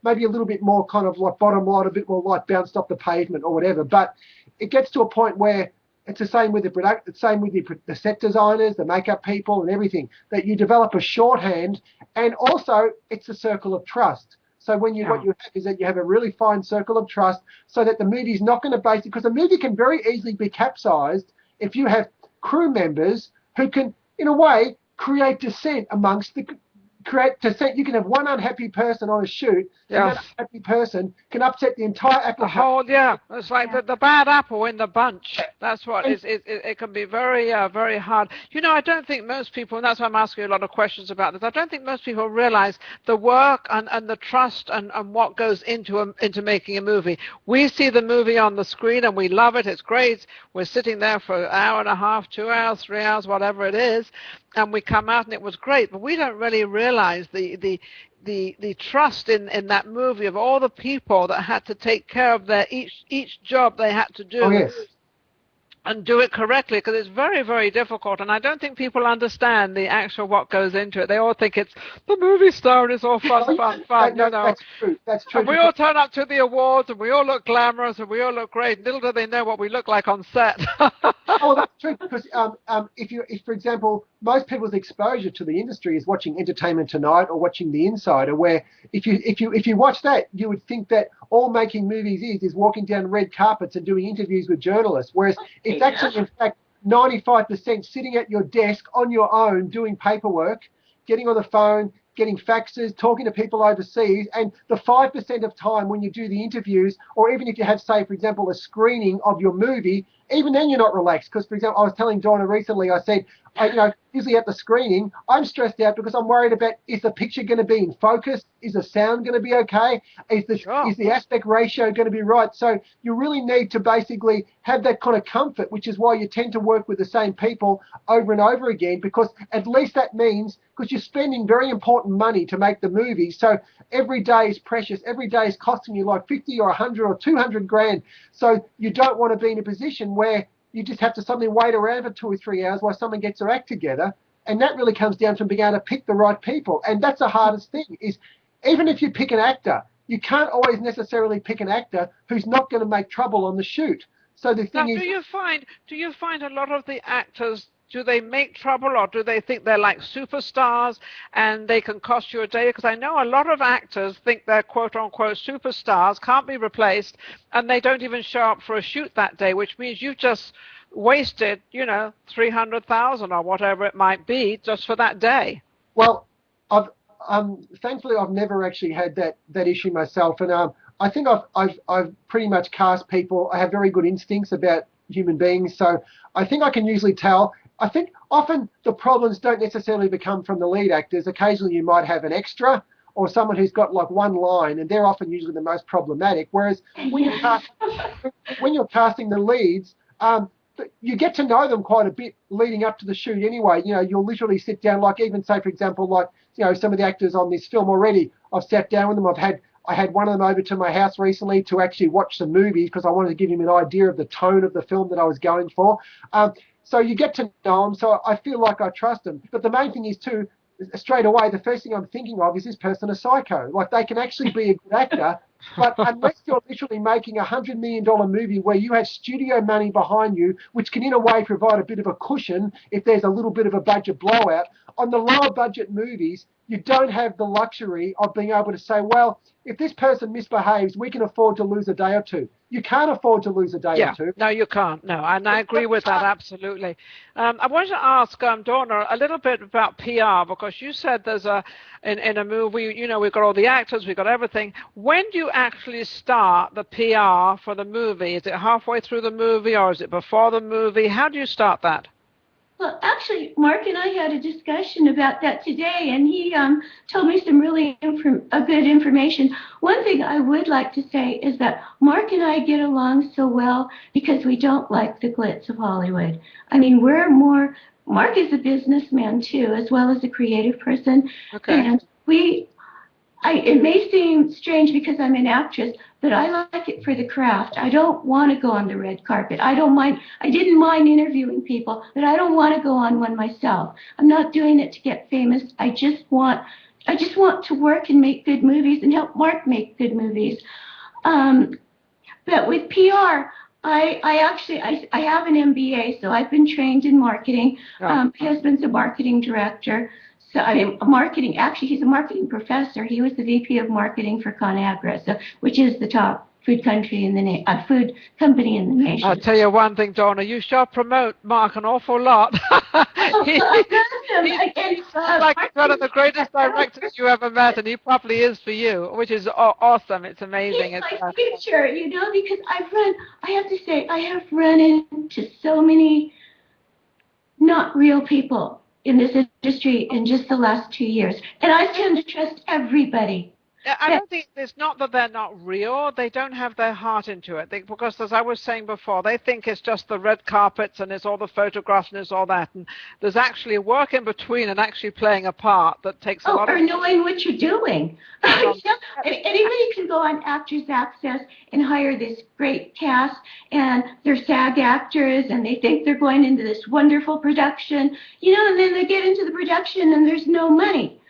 maybe a little bit more kind of like bottom light, a bit more light bounced off the pavement or whatever. But it gets to a point where it's the same with the same with the set designers, the makeup people, and everything, that you develop a shorthand, and also it's a circle of trust. So what you have is that you have a really fine circle of trust, so that the movie's not going to because a movie can very easily be capsized if you have crew members who can, in a way, create dissent amongst dissent. You can have one unhappy person on a shoot, and that unhappy person can upset the entire application. It's like the bad apple in the bunch. That's what it can be very, very hard. I don't think most people, and that's why I'm asking you a lot of questions about this, I don't think most people realize the work and the trust and what goes into making a movie. We see the movie on the screen and we love it. It's great. We're sitting there for an hour and a half, 2 hours, 3 hours, whatever it is, and we come out and it was great. But we don't really realize the trust in that movie of all the people that had to take care of their each job they had to do. And do it correctly, because it's very, very difficult, and I don't think people understand the actual what goes into it. They all think it's the movie star and it's all fun. No. That's true. And we all turn up to the awards, and we all look glamorous, and we all look great. Little do they know what we look like on set. Oh, that's true, because if, for example, most people's exposure to the industry is watching Entertainment Tonight or watching The Insider, where if you watch that, you would think that all making movies is walking down red carpets and doing interviews with journalists, whereas it's actually, in fact, 95% sitting at your desk on your own doing paperwork, getting on the phone, getting faxes, talking to people overseas, and the 5% of time when you do the interviews, or even if you have, say, for example, a screening of your movie, even then you're not relaxed because, for example, I was telling Donna recently, I said, usually at the screening, I'm stressed out because I'm worried about, is the picture going to be in focus? Is the sound going to be okay? Is the aspect ratio going to be right? So you really need to basically have that kind of comfort, which is why you tend to work with the same people over and over again, because at least that means, because you're spending very important money to make the movie, so every day is precious. Every day is costing you like 50 or 100 or 200 grand. So you don't want to be in a position where you just have to suddenly wait around for 2 or 3 hours while someone gets their act together. And that really comes down to being able to pick the right people. And that's the hardest thing, is even if you pick an actor, you can't always necessarily pick an actor who's not going to make trouble on the shoot. So the thing is, do you find a lot of the actors, do they make trouble, or do they think they're like superstars and they can cost you a day? Because I know a lot of actors think they're quote-unquote superstars, can't be replaced, and they don't even show up for a shoot that day, which means you've just wasted, $300,000 or whatever it might be just for that day. Well, thankfully I've never actually had that issue myself, and I think I've pretty much cast people. I have very good instincts about human beings, so I think I can usually tell. I think often the problems don't necessarily become from the lead actors. Occasionally you might have an extra or someone who's got like one line, and they're often usually the most problematic. Whereas when you're casting the leads, you get to know them quite a bit leading up to the shoot anyway. You'll literally sit down, like even say, for example, like, some of the actors on this film already, I've sat down with them. I had one of them over to my house recently to actually watch the movie because I wanted to give him an idea of the tone of the film that I was going for. So you get to know them, so I feel like I trust them. But the main thing is, too, straight away, the first thing I'm thinking of is this person a psycho? Like, they can actually be a good actor, but unless you're literally making $100 million movie where you have studio money behind you, which can in a way provide a bit of a cushion if there's a little bit of a budget blowout, on the lower budget movies, you don't have the luxury of being able to say, well, if this person misbehaves, we can afford to lose a day or two. You can't afford to lose a day or two. No, you can't. No, and I agree with that absolutely. I wanted to ask Donna a little bit about PR, because you said there's in a movie, we've got all the actors, we've got everything. When do you actually start the PR for the movie? Is it halfway through the movie, or is it before the movie? How do you start that? Well, actually, Mark and I had a discussion about that today, and he told me some really good information. One thing I would like to say is that Mark and I get along so well because we don't like the glitz of Hollywood. I mean, Mark is a businessman too, as well as a creative person. Okay. And it may seem strange because I'm an actress, but I like it for the craft. I don't want to go on the red carpet. I didn't mind interviewing people, but I don't want to go on one myself. I'm not doing it to get famous. I just want to work and make good movies and help Mark make good movies. But with PR, I have an MBA, so I've been trained in marketing. My husband's a marketing director. So he's a marketing professor. He was the VP of marketing for ConAgra, which is the top food company in the nation. I'll tell you one thing, Donna, you sure promote Mark an awful lot. He's like one of the greatest directors you ever met, and he probably is for you, which is awesome. It's amazing. He's my future, because I have run into so many not real people in this industry in just the last 2 years. And I tend to trust everybody. I don't think it's not that they're not real. They don't have their heart into it. Because as I was saying before, they think it's just the red carpets and it's all the photographs and it's all that. And there's actually work in between and actually playing a part that takes a lot of... Or knowing what you're doing. Anybody can go on Actors Access and hire this great cast, and they're SAG actors, and they think they're going into this wonderful production, and then they get into the production and there's no money.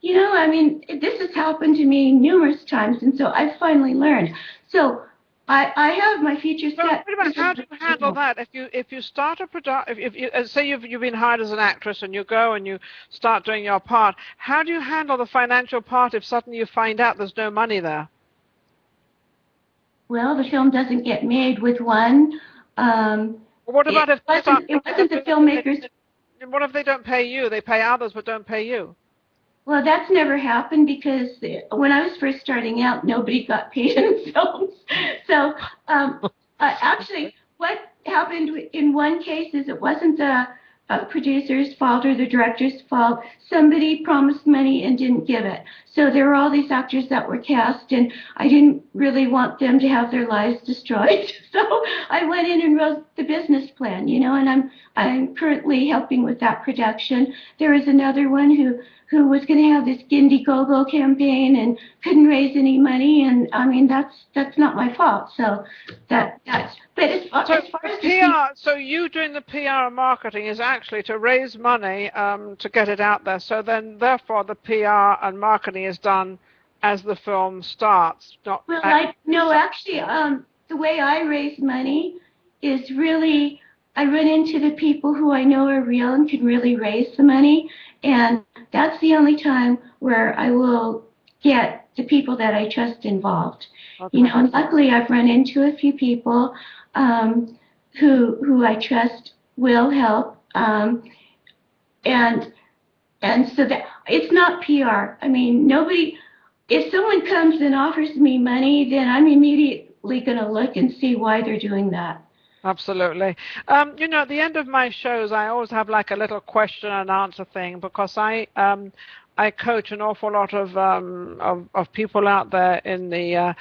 This has happened to me numerous times, and so I've finally learned. So I have my future set. How do you handle that? If you start a production, if you say you've been hired as an actress and you go and you start doing your part, how do you handle the financial part if suddenly you find out there's no money there? Well, the film doesn't get made with one. What about it wasn't the filmmakers? What if they don't pay you? They pay others but don't pay you. Well, that's never happened because when I was first starting out, nobody got paid in films. So actually, what happened in one case is it wasn't the producer's fault or the director's fault. Somebody promised money and didn't give it. So there were all these actors that were cast, and I didn't really want them to have their lives destroyed. So I went in and wrote the business plan, and I'm currently helping with that production. There was another one who was going to have this Indiegogo campaign and couldn't raise any money, and I mean that's not my fault. So that's but as far as PR, so you doing the PR and marketing is actually to raise money to get it out there. So then therefore the PR and marketing is done as the film starts. Actually, the way I raise money is really I run into the people who I know are real and can really raise the money. And that's the only time where I will get the people that I trust involved. Okay. And luckily I've run into a few people who I trust will help. And so that it's not PR. I mean, if someone comes and offers me money, then I'm immediately going to look and see why they're doing that. Absolutely. At the end of my shows, I always have like a little question and answer thing because I coach an awful lot of people out there in the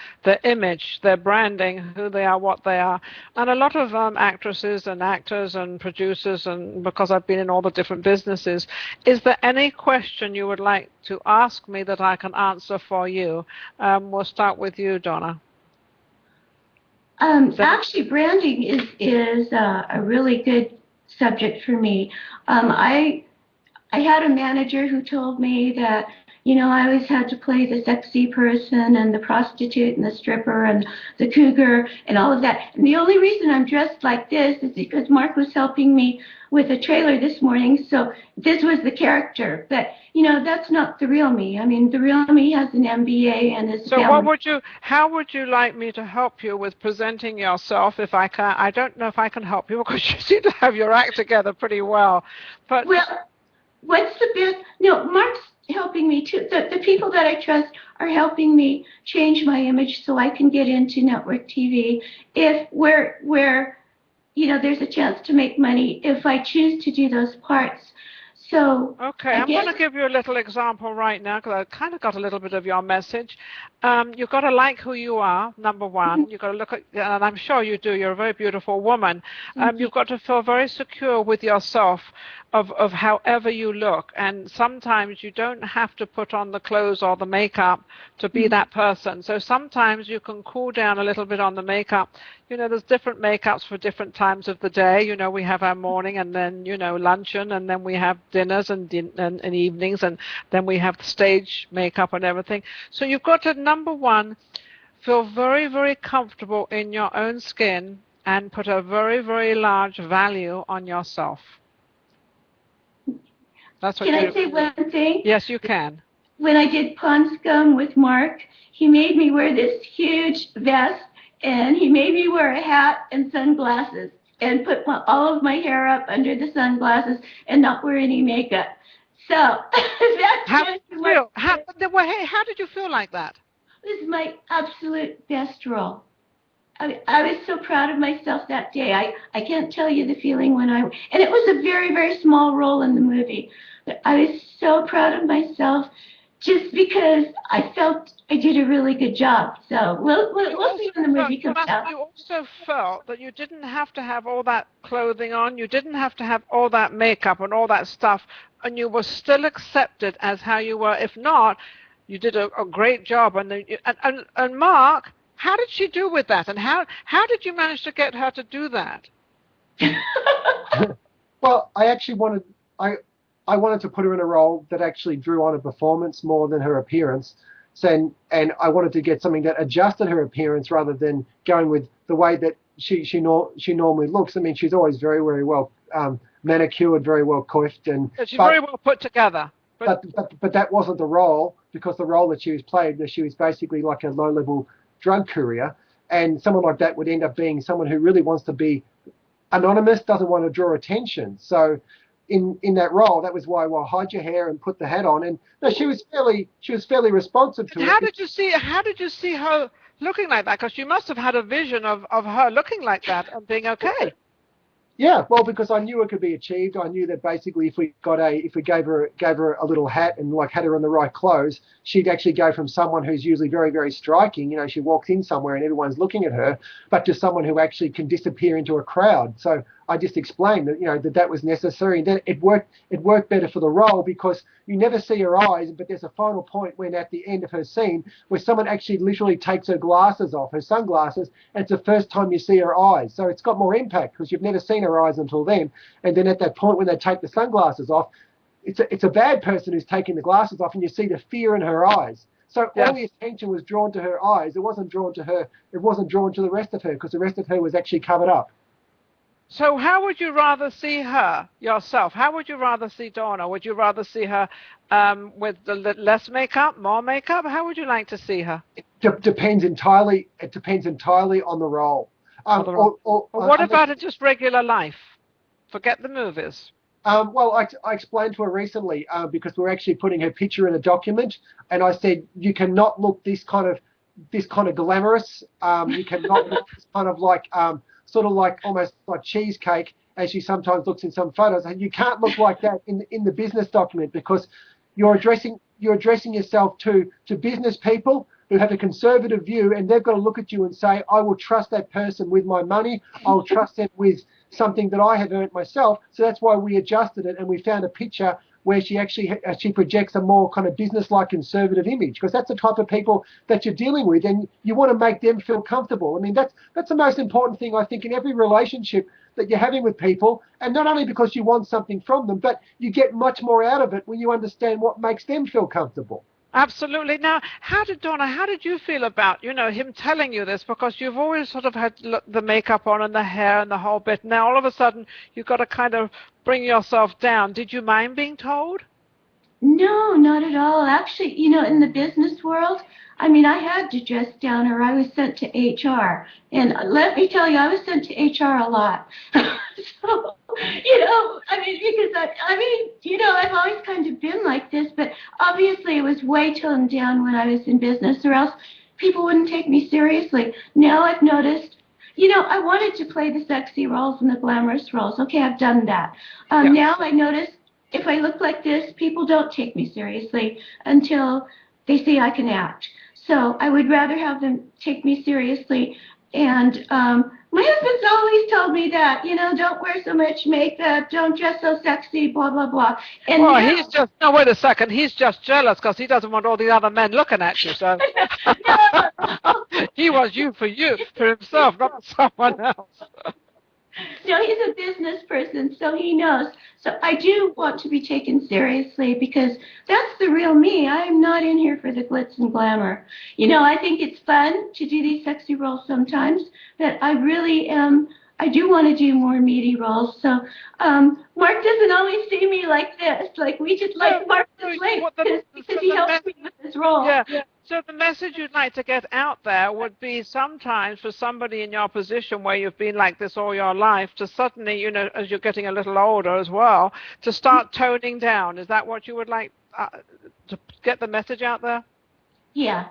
image, their branding, who they are, what they are, and a lot of actresses and actors and producers, and because I've been in all the different businesses. Is there any question you would like to ask me that I can answer for you? We'll start with you, Donna. Actually, branding is a really good subject for me. I had a manager who told me that, I always had to play the sexy person and the prostitute and the stripper and the cougar and all of that. And the only reason I'm dressed like this is because Mark was helping me with a trailer this morning. So this was the character. But, that's not the real me. I mean, the real me has an MBA and is So how would you like me to help you with presenting yourself if I can? I don't know if I can help you because you seem to have your act together pretty well. But what's the best? No, Mark's helping me too. The people that I trust are helping me change my image so I can get into network TV where there's a chance to make money if I choose to do those parts. So okay, I'm going to give you a little example right now because I kind of got a little bit of your message. You've got to like who you are, number one. Mm-hmm. You've got to look at, and I'm sure you do, you're a very beautiful woman. You've got to feel very secure with yourself of however you look. And sometimes you don't have to put on the clothes or the makeup to be that person. So sometimes you can cool down a little bit on the makeup. There's different makeups for different times of the day. We have our morning and then, luncheon, and then we have dinners and evenings, and then we have the stage makeup and everything. So you've got to, number one, feel very, very comfortable in your own skin and put a very, very large value on yourself. That's what Can I say one thing? Yes, you can. When I did Pond Scum with Mark, he made me wear this huge vest, and he made me wear a hat and sunglasses and put all of my hair up under the sunglasses and not wear any makeup. So that's how did you feel like that? It was my absolute best role. I was so proud of myself that day. I can't tell you the feeling and it was a very, very small role in the movie. But I was so proud of myself just because I felt I did a really good job. So we'll see when the movie comes out. You also felt that you didn't have to have all that clothing on. You didn't have to have all that makeup and all that stuff. And you were still accepted as how you were. If not, you did a great job. And Mark, how did she do with that? And how did you manage to get her to do that? Well, I actually wanted to put her in a role that actually drew on a performance more than her appearance. So, and I wanted to get something that adjusted her appearance rather than going with the way that she normally looks. I mean, she's always very, very well manicured, very well coiffed, and she's very well put together. But that wasn't the role, because the role that she was played, she was basically like a low-level drug courier, and someone like that would end up being someone who really wants to be anonymous, doesn't want to draw attention. So in that role, that was why, well, hide your hair and put the hat on. And no, she was fairly responsive to it. How did you see her looking like that? Because you must have had a vision of her looking like that and being okay. Yeah, well, because I knew it could be achieved. I knew that basically if we gave her a little hat and like had her in the right clothes, she'd actually go from someone who's usually very, very striking. You know, she walks in somewhere and everyone's looking at her, but to someone who actually can disappear into a crowd. So I just explained that, you know, that was necessary, and then it worked better for the role because you never see her eyes, but there's a final point when at the end of her scene where someone actually literally takes her glasses off, her sunglasses, and it's the first time you see her eyes. So it's got more impact because you've never seen her eyes until then. And then at that point when they take the sunglasses off, it's a bad person who's taking the glasses off, and you see the fear in her eyes. So Yes. all the attention was drawn to her eyes. It wasn't drawn to her. It wasn't drawn to the rest of her because the rest of her was actually covered up. So how would you rather see her yourself? How would you rather see Donna? Would you rather see her with less makeup, more makeup? How would you like to see her? It depends entirely. It depends entirely on the role. What about in just regular life? Forget the movies. Well, I explained to her recently because we're actually putting her picture in a document, and I said you cannot look this kind of glamorous. You cannot look this kind of like sort of like almost like cheesecake as she sometimes looks in some photos. And you can't look like that in the business document because you're addressing yourself to business people who have a conservative view, and they've got to look at you and say, I will trust that person with my money. I'll trust them with something that I have earned myself. So that's why we adjusted it, and we found a picture where she projects a more kind of business-like conservative image, because that's the type of people that you're dealing with, and you want to make them feel comfortable. I mean, that's the most important thing, I think, in every relationship that you're having with people, and not only because you want something from them, but you get much more out of it when you understand what makes them feel comfortable. Absolutely. Now, how did you feel about, him telling you this? Because you've always sort of had the makeup on and the hair and the whole bit. Now, all of a sudden, you've got to kind of bring yourself down. Did you mind being told? No, not at all. Actually, in the business world, I mean, I had to dress down or I was sent to HR. And let me tell you, I was sent to HR a lot. So, I've always kind of been like this, but obviously it was way toned down when I was in business, or else people wouldn't take me seriously. Now I've noticed, I wanted to play the sexy roles and the glamorous roles. Okay, I've done that. Now I notice if I look like this, people don't take me seriously until they see I can act. So I would rather have them take me seriously. And my husband's always told me that, don't wear so much makeup, don't dress so sexy, blah, blah, blah. And wait a second, he's just jealous because he doesn't want all the other men looking at you. So he wants you for himself, not for someone else. No, he's a business person, so he knows. So I do want to be taken seriously because that's the real me. I'm not in here for the glitz and glamour. I think it's fun to do these sexy roles sometimes, but I really am. I do want to do more meaty roles. So Mark doesn't always see me like this. Like Mark this way because he helps me with this role. Yeah. So the message you'd like to get out there would be sometimes for somebody in your position where you've been like this all your life to suddenly, as you're getting a little older as well, to start toning down. Is that what you would like to get the message out there? Yeah.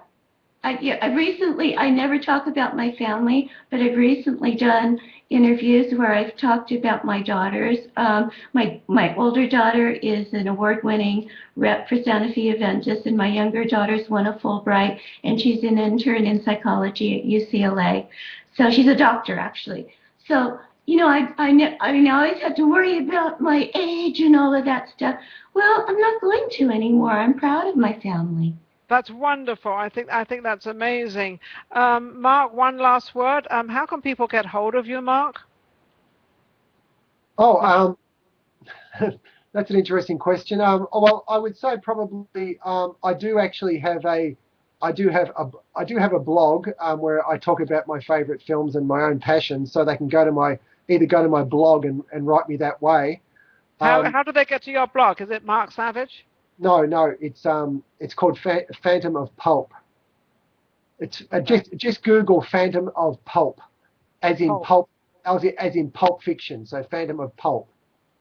I never talk about my family, but I've recently done interviews where I've talked about my daughters. My older daughter is an award-winning rep for Sanofi Aventis, and my younger daughter's won a Fulbright, and she's an intern in psychology at UCLA. So she's a doctor, actually. So, I always had to worry about my age and all of that stuff. Well, I'm not going to anymore. I'm proud of my family. That's wonderful. I think that's amazing. Mark, one last word. How can people get hold of you, Mark? Oh, that's an interesting question. Well, I would say probably I do have a blog where I talk about my favorite films and my own passions, so they can go to my blog and write me that way. How do they get to your blog? Is it Mark Savage? No, it's called Phantom of Pulp. It's just Google Phantom of Pulp, as in pulp, as in Pulp Fiction. So Phantom of Pulp.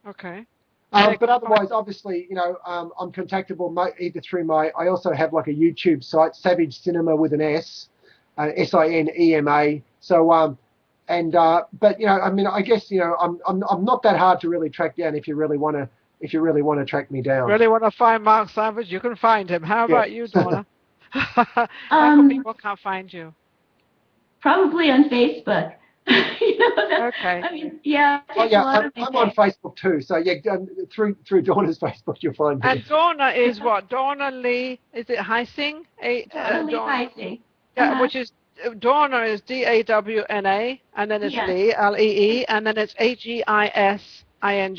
Okay. But otherwise, obviously, I'm contactable either through I also have like a YouTube site, Savage Cinema with an S, SINEMA. So And but I mean, I guess I'm not that hard to really track down if you really want to track me down. Really want to find Mark Savage? You can find him. How about you, Donna? How come people can't find you? Probably on Facebook. Okay. I mean, yeah. I'm on Facebook too. So yeah, through Donna's Facebook, you'll find me. And Donna is what? Donna Lee? Is it Heising? Donna Lee Heising. Yeah, which is Donna is Dawna, and then it's Lee, Lee, and then it's Heising. Yes, and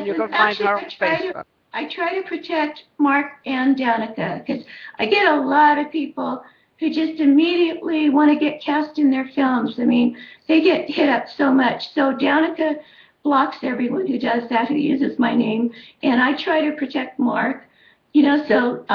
you can find her on Facebook. I try to protect Mark and Danica because I get a lot of people who just immediately want to get cast in their films. I mean, they get hit up so much. So Danica blocks everyone who does that, who uses my name, and I try to protect Mark. So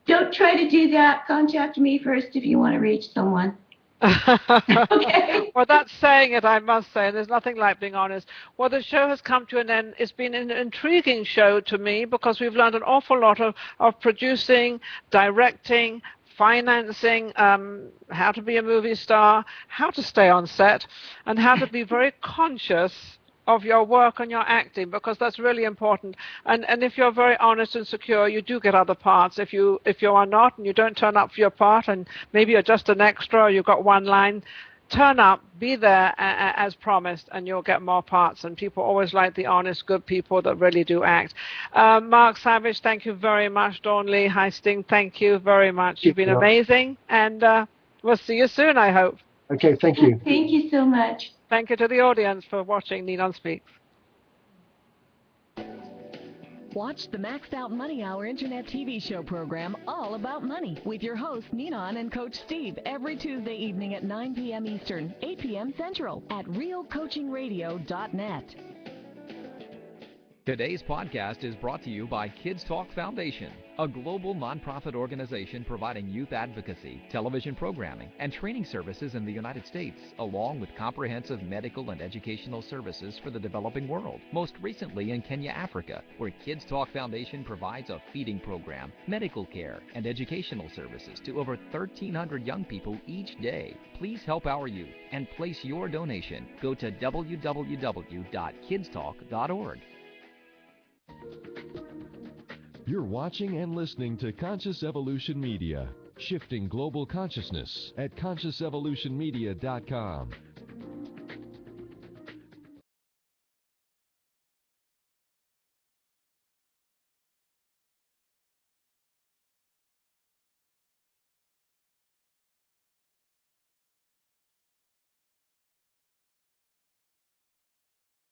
don't try to do that. Contact me first if you want to reach someone. Okay. Well, that's saying it, I must say. There's nothing like being honest. Well, the show has come to an end. It's been an intriguing show to me because we've learned an awful lot of producing, directing, financing, how to be a movie star, how to stay on set, and how to be very conscious of your work and your acting, because that's really important. And if you're very honest and secure, you do get other parts. If you are not and you don't turn up for your part, and maybe you're just an extra or you've got one line, turn up, be there as promised, and you'll get more parts. And people always like the honest, good people that really do act. Mark Savage, thank you very much. Dawn Lee Heising, thank you very much. You've been amazing, and we'll see you soon, I hope. Okay, thank you. Thank you so much. Thank you to the audience for watching Ninon Speaks. Watch the Maxed Out Money Hour Internet TV show program All About Money with your hosts Ninon and Coach Steve every Tuesday evening at 9 p.m. Eastern, 8 p.m. Central at realcoachingradio.net. Today's podcast is brought to you by Kids Talk Foundation, a global nonprofit organization providing youth advocacy, television programming, and training services in the United States, along with comprehensive medical and educational services for the developing world, most recently in Kenya, Africa, where Kids Talk Foundation provides a feeding program, medical care, and educational services to over 1,300 young people each day. Please help our youth and place your donation. Go to www.kidstalk.org. You're watching and listening to Conscious Evolution Media, shifting global consciousness at consciousevolutionmedia.com.